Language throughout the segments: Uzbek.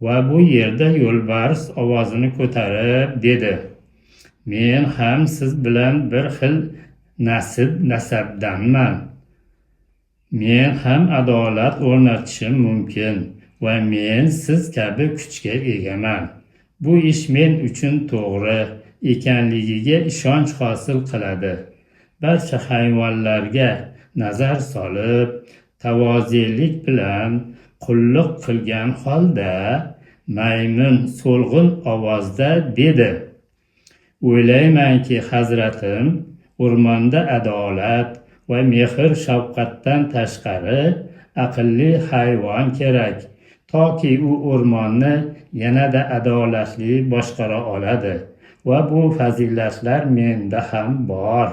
va bu yerda yo'lbars ovozini ko'tarib dedi: men ham siz bilan bir xil nasabdanman. Men ham adolat o'rnatishim mumkin va men siz kabi kuchga egaman. Bu ish men uchun to'g'ri ekanligiga ishonch hosil qiladi. Barcha hayvonlarga nazar solib, tavozelik bilan qulluq qilgan holda maymun so'lg'in ovozda dedi: o'ylaymanki, hazratim, o'rmonda adolat va mehr-shafqatdan tashqari aqlli hayvon kerak, toki u o'rmonni yanada adolatli boshqara oladi va bu fazilatlar menda ham bor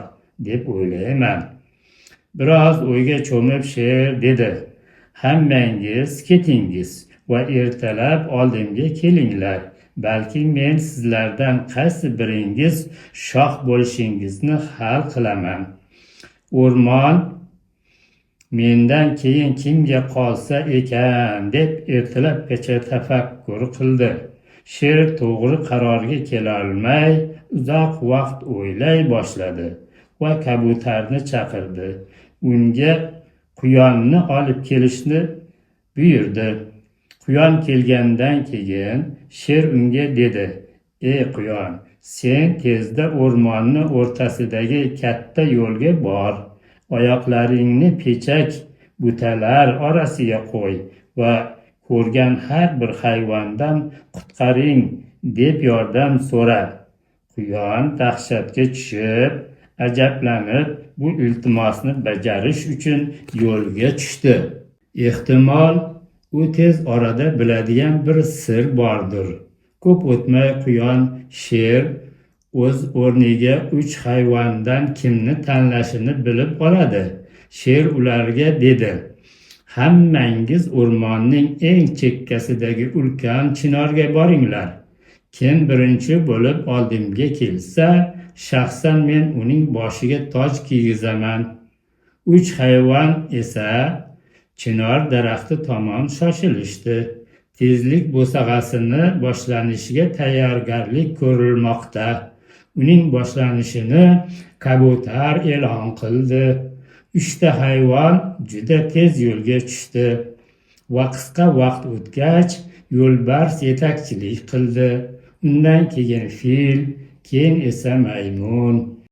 deb o'ylayman. Biroz o'yga cho'mib sher dedi: hammangiz ketingiz va ertalab oldimga kelinglar. Balki men sizlardan qaysi biringiz shoh bo'lishingizni hal qilaman. O'rmon mendan keyin kimga qolsa ekan deb ertalabgacha tafakkur qildi. Sher to'g'ri qarorga kelolmay uzoq vaqt o'ylay boshladi va kabutarni chaqirdi. Unga quyonni olib kelishni buyurdi. Quyon kelgandan keyin sher unga dedi: ey quyon, sen tezda o'rmonni o'rtasidagi katta yo'lga bor. Oyoqlaringni pechak butalar orasiga qo'y va ko'rgan har bir hayvondan qutqaring deb yordam so'ra. Quyon dahshatga tushib, ajablanib, bu iltimosni bajarish uchun yo'lga tushdi. Ehtimol, u tez orada biladigan bir sir bordir. Ko'p o'tmay quyon sher o'z o'rniga 3 hayvondan kimni tanlashini bilib oladi. Sher ularga dedi: hammangiz o'rmonning eng chekkasidagi ulkan chinorga boringlar. Kim birinchi bo'lib oldimga kelsa, shaxsan men uning boshiga toj kiygizaman. 3 hayvon esa chinor daraxti tomon shoshilishdi. Tezlik bo'sag'asini boshlanishiga tayyorgarlik ko'rilmoqda. Uning boshlanishini kabutar e'lon qildi. 3 ta hayvon juda tez yo'lga tushdi va qisqa vaqt o'tgach yo'lbars yetakchilik qildi. Undan keyin fil, keyin esa maymun.